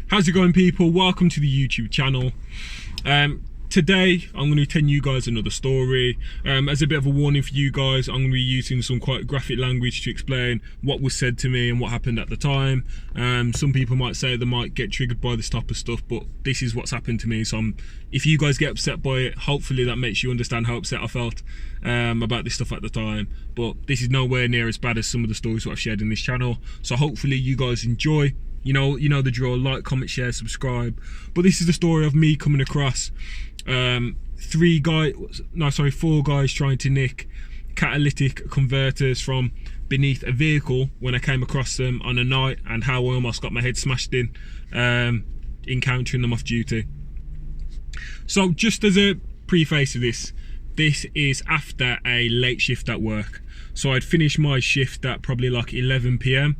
How's it going, people? Welcome to the YouTube channel. Today I'm going to tell you guys another story. As a bit of a warning for you guys, I'm going to be using some quite graphic language to explain what was said to me and what happened at the time. Some people might say they might get triggered by this type of stuff, but this is what's happened to me. So if you guys get upset by it, hopefully that makes you understand how upset I felt about this stuff at the time. But this is nowhere near as bad as some of the stories that I've shared in this channel. So hopefully you guys enjoy. You know the drill. Like, comment, share, subscribe. But this is the story of me coming across four guys trying to nick catalytic converters from beneath a vehicle when I came across them on a night, and how I almost got my head smashed in encountering them off duty. So just as a preface of this is after a late shift at work. So I'd finished my shift at probably like 11 p.m.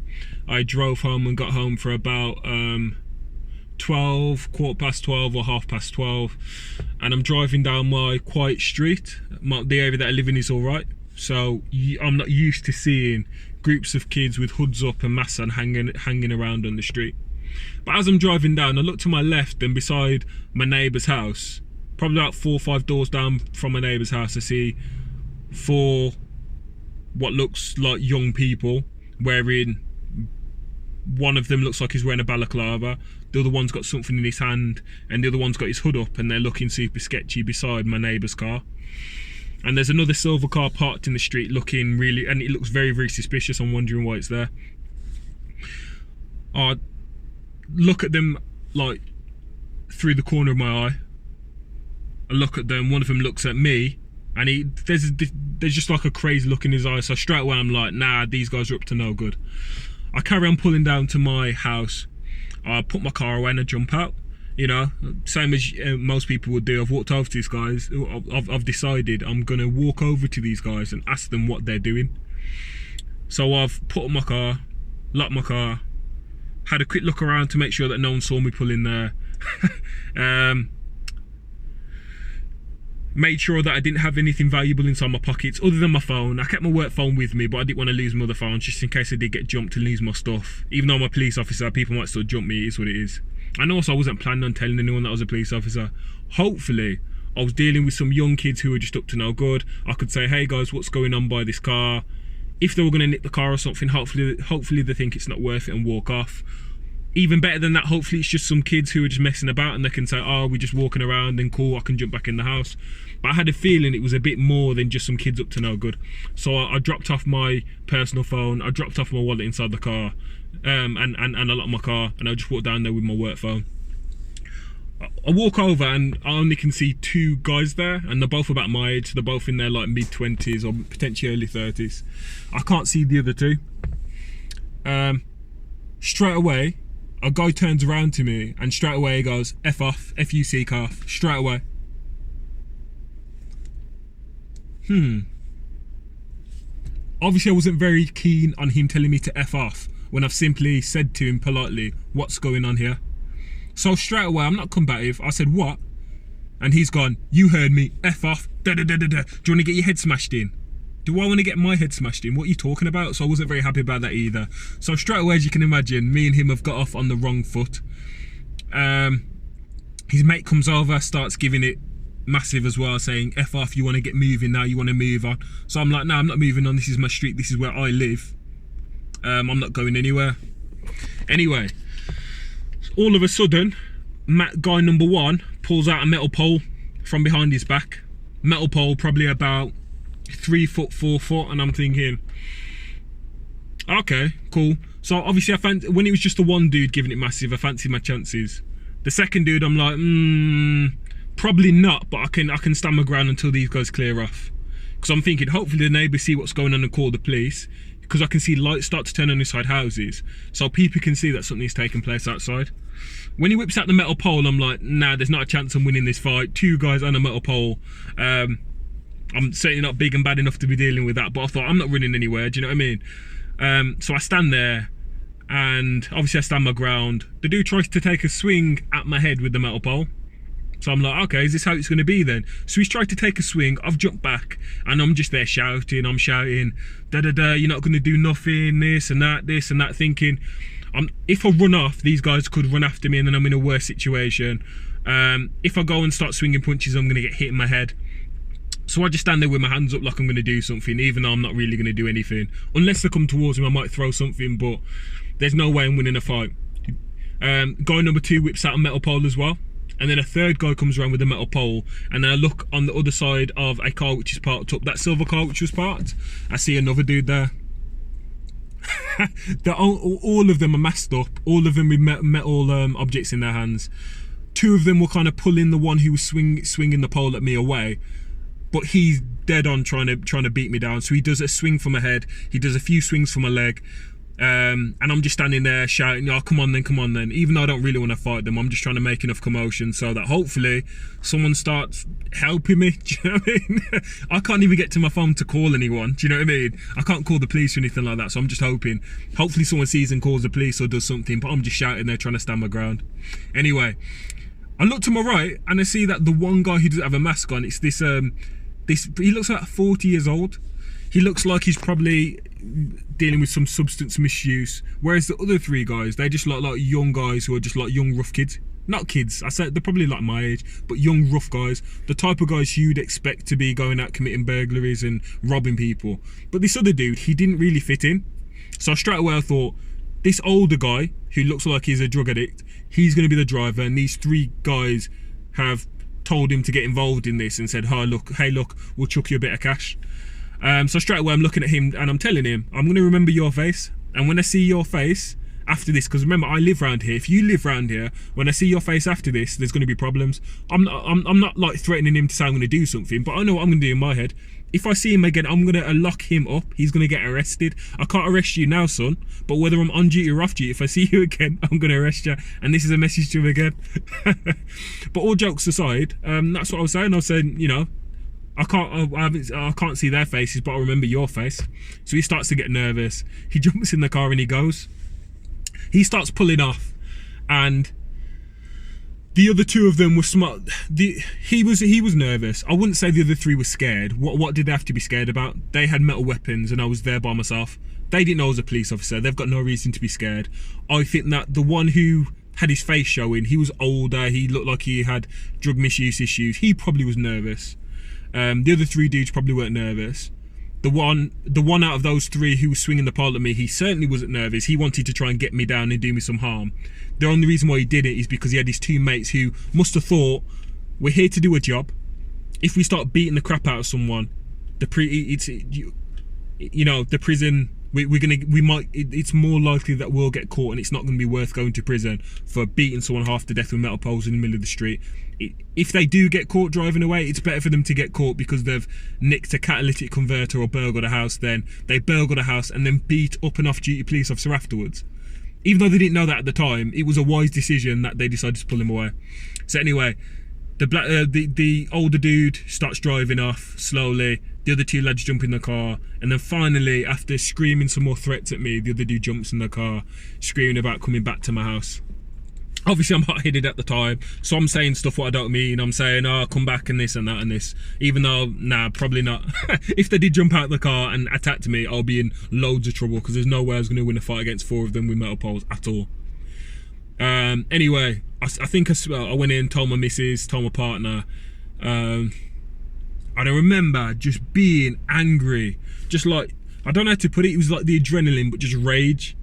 I drove home and got home for about 12, quarter past 12 or half past 12, and I'm driving down my quiet street. The area that I live in is alright, so I'm not used to seeing groups of kids with hoods up and masks on hanging around on the street. But as I'm driving down, I look to my left, and beside my neighbour's house, probably about 4 or 5 doors down from my neighbour's house, I see 4 what looks like young people wearing, one of them looks like he's wearing a balaclava, the other one's got something in his hand, and the other one's got his hood up, and they're looking super sketchy beside my neighbour's car. And there's another silver car parked in the street looking really, and it looks very, very suspicious. I'm wondering why it's there. I look at them like through the corner of my eye. I look at them, one of them looks at me, and there's just like a crazy look in his eyes. So straight away I'm like, nah, these guys are up to no good. I carry on pulling down to my house. I put my car away and I jump out. You know, same as most people would do. I've walked over to these guys. I've decided I'm going to walk over to these guys and ask them what they're doing. So I've put up my car, locked my car, had a quick look around to make sure that no one saw me pull in there. Made sure that I didn't have anything valuable inside my pockets other than my phone. I kept my work phone with me, but I didn't want to lose my other phone just in case I did get jumped and lose my stuff. Even though I'm a police officer, people might still jump me. It is what it is. And also, I wasn't planning on telling anyone that I was a police officer. Hopefully, I was dealing with some young kids who were just up to no good. I could say, hey guys, what's going on by this car? If they were going to nick the car or something, hopefully they think it's not worth it and walk off. Even better than that, hopefully it's just some kids who are just messing about and they can say, oh, we're just walking around and cool, I can jump back in the house. But I had a feeling it was a bit more than just some kids up to no good. So I dropped off my personal phone, I dropped off my wallet inside the car, and I locked my car, and I just walked down there with my work phone. I walk over and I only can see 2 guys there, and they're both about my age. They're both in their like mid-20s or potentially early 30s. I can't see the other 2. Straight away, a guy turns around to me and straight away he goes, F off, F-U-C off, straight away. Obviously I wasn't very keen on him telling me to F off when I've simply said to him politely, what's going on here? So straight away, I'm not combative, I said, what? And he's gone, you heard me, F off, da-da-da-da-da. Do you want to get your head smashed in? Do I want to get my head smashed in? What are you talking about? So I wasn't very happy about that either. So straight away, as you can imagine, me and him have got off on the wrong foot. His mate comes over, starts giving it massive as well, saying, F off, you want to get moving now, you want to move on. So I'm like, no, I'm not moving on, this is my street, this is where I live. I'm not going anywhere. Anyway, all of a sudden, guy number 1 pulls out a metal pole from behind his back. Metal pole, probably about 3 foot, 4 foot, and I'm thinking, okay, cool. So obviously when it was just the one dude giving it massive, I fancied my chances. The second dude, I'm like, probably not, but I can stand my ground until these guys clear off. Because I'm thinking, hopefully the neighbours see what's going on and call the police, because I can see lights start to turn on inside houses, so people can see that something's taking place outside. When he whips out the metal pole, I'm like, nah, there's not a chance I'm winning this fight. 2 guys on a metal pole. I'm certainly not big and bad enough to be dealing with that, but I thought, I'm not running anywhere, do you know what I mean? So I stand there, and obviously I stand my ground. The dude tries to take a swing at my head with the metal pole. So I'm like, okay, is this how it's going to be then? So he's tried to take a swing, I've jumped back, and I'm just there shouting, I'm shouting, da-da-da, you're not going to do nothing, this and that, thinking, If I run off, these guys could run after me and then I'm in a worse situation. If I go and start swinging punches, I'm going to get hit in my head. So I just stand there with my hands up like I'm going to do something, even though I'm not really going to do anything. Unless they come towards me, I might throw something, but there's no way I'm winning a fight. Guy number 2 whips out a metal pole as well. And then a third guy comes around with a metal pole. And then I look on the other side of a car which is parked up. That silver car which was parked. I see another dude there. All of them are masked up. All of them with metal objects in their hands. 2 of them were kind of pulling the one who was swinging the pole at me away. But he's dead on trying to beat me down. So he does a swing for my head. He does a few swings for my leg. And I'm just standing there shouting, oh, come on then. Even though I don't really want to fight them, I'm just trying to make enough commotion so that hopefully someone starts helping me. Do you know what I mean? I can't even get to my phone to call anyone. Do you know what I mean? I can't call the police or anything like that. So I'm just hoping, hopefully someone sees and calls the police or does something. But I'm just shouting there trying to stand my ground. Anyway, I look to my right and I see that the one guy who doesn't have a mask on, it's this, he looks like 40 years old. He looks like he's probably dealing with some substance misuse, whereas the other 3 guys, they just look like young guys who are just like young rough kids. Not kids, I said they're probably like my age, but young rough guys, the type of guys you'd expect to be going out committing burglaries and robbing people. But this other dude, he didn't really fit in. So straight away I thought, this older guy who looks like he's a drug addict, he's going to be the driver, and these 3 guys have told him to get involved in this and said, hey look, we'll chuck you a bit of cash. So straight away I'm looking at him and I'm telling him, I'm going to remember your face, and when I see your face after this, because remember I live around here, if you live around here, when I see your face after this, there's going to be problems. I'm not like threatening him to say I'm going to do something, but I know what I'm going to do in my head. If I see him again, I'm going to lock him up. He's going to get arrested. I can't arrest you now, son, but whether I'm on duty or off duty, if I see you again, I'm going to arrest you. And this is a message to him again. But all jokes aside, that's what I was saying. I was saying, you know, I can't see their faces, but I remember your face. So he starts to get nervous. He jumps in the car and he goes. He starts pulling off, and the other 2 of them were smart. He was nervous. I wouldn't say the other 3 were scared. What did they have to be scared about? They had metal weapons, and I was there by myself. They didn't know I was a police officer. They've got no reason to be scared. I think that the one who had his face showing, he was older. He looked like he had drug misuse issues. He probably was nervous. The other 3 dudes probably weren't nervous. The one out of those 3 who was swinging the pole at me, he certainly wasn't nervous. He wanted to try and get me down and do me some harm. The only reason why he did it is because he had his 2 mates who must have thought, we're here to do a job. If we start beating the crap out of someone, the prison, it's more likely that we'll get caught, and it's not going to be worth going to prison for beating someone half to death with metal poles in the middle of the street. If they do get caught driving away, it's better for them to get caught because they've nicked a catalytic converter or burgled a house. Then they burgled a house and then beat up an off-duty police officer afterwards. Even though they didn't know that at the time, it was a wise decision that they decided to pull him away. So anyway, the older dude starts driving off slowly. The other 2 lads jump in the car, and then finally, after screaming some more threats at me, the other dude jumps in the car, screaming about coming back to my house. Obviously I'm hot-headed at the time, so I'm saying stuff what I don't mean. I'm saying, oh, come back and this and that and this. Even though, nah, probably not. If they did jump out of the car and attack me, I'll be in loads of trouble, because there's no way I was going to win a fight against 4 of them with metal poles at all. Anyway, I think I went in, told my missus, told my partner. And I remember just being angry. Just like, I don't know how to put it. It was like the adrenaline, but just rage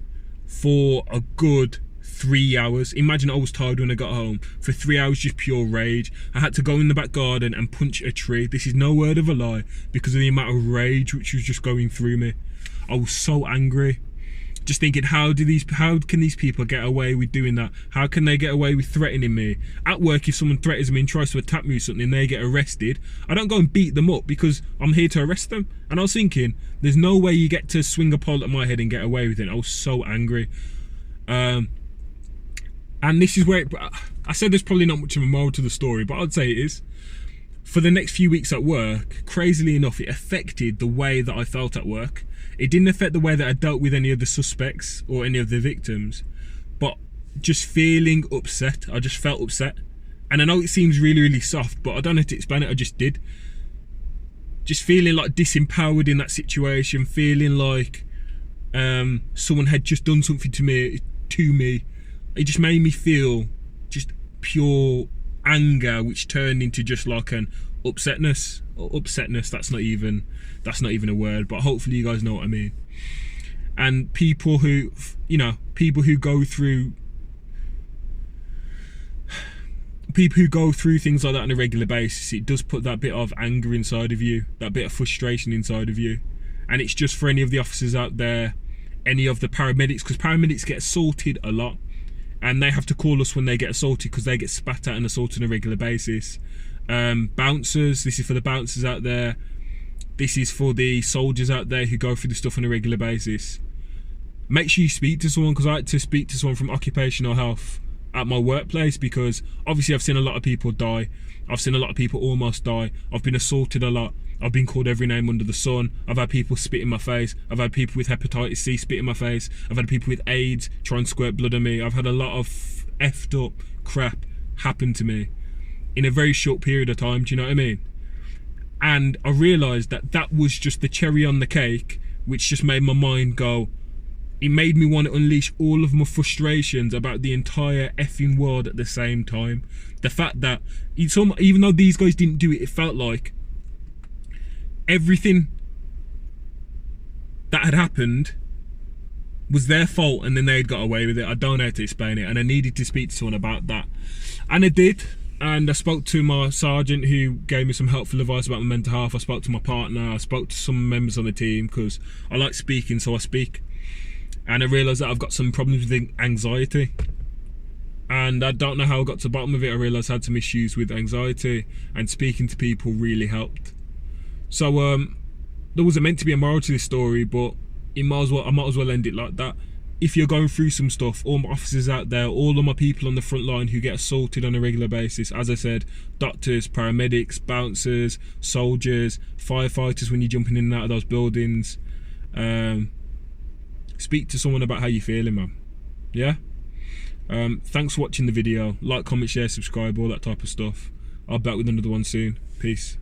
for a good 3 hours. Imagine I was tired when I got home. For 3 hours, just pure rage. I had to go in the back garden and punch a tree. This is no word of a lie, because of the amount of rage which was just going through me. I was so angry. Just thinking, how can these people get away with doing that? How can they get away with threatening me? At work, if someone threatens me and tries to attack me with something, they get arrested. I don't go and beat them up because I'm here to arrest them. And I was thinking, there's no way you get to swing a pole at my head and get away with it. I was so angry. And this is where I said there's probably not much of a moral to the story, but I'd say it is. For the next few weeks at work, crazily enough, it affected the way that I felt at work. It didn't affect the way that I dealt with any of the suspects or any of the victims, but just feeling upset. I just felt upset. And I know it seems really, really soft, but I don't know how to explain it. I just did. Just feeling like disempowered in that situation, feeling like someone had just done something to me to me. It just made me feel just pure anger, which turned into just like an upsetness. That's not even a word, but hopefully you guys know what I mean. And people who go through things like that on a regular basis, it does put that bit of anger inside of you, that bit of frustration inside of you. And it's just for any of the officers out there, any of the paramedics, because paramedics get assaulted a lot, and they have to call us when they get assaulted because they get spat at and assaulted on a regular basis. Bouncers, this is for the bouncers out there. This is for the soldiers out there who go through the stuff on a regular basis. Make sure you speak to someone, because I had to speak to someone from occupational health at my workplace, because obviously I've seen a lot of people die. I've seen a lot of people almost die. I've been assaulted a lot. I've been called every name under the sun. I've had people spit in my face. I've had people with hepatitis C spit in my face. I've had people with AIDS try and squirt blood on me. I've had a lot of effed up crap happen to me in a very short period of time. Do you know what I mean? And I realised that was just the cherry on the cake, which just made my mind go. It made me want to unleash all of my frustrations about the entire effing world at the same time. The fact that even though these guys didn't do it, it felt like everything that had happened was their fault, and then they'd got away with it. I don't know how to explain it, and I needed to speak to someone about that, and I did. And I spoke to my sergeant, who gave me some helpful advice about my mental health. I spoke to my partner. I spoke to some members on the team, because I like speaking, so I speak. And I realised that I've got some problems with anxiety, and I don't know how I got to the bottom of it. I realised I had some issues with anxiety, and speaking to people really helped. So there wasn't meant to be a moral to this story, but I might as well end it like that. If you're going through some stuff, all my officers out there, all of my people on the front line who get assaulted on a regular basis, as I said, doctors, paramedics, bouncers, soldiers, firefighters when you're jumping in and out of those buildings, speak to someone about how you're feeling, man. Yeah? Thanks for watching the video. Like, comment, share, subscribe, all that type of stuff. I'll be back with another one soon. Peace.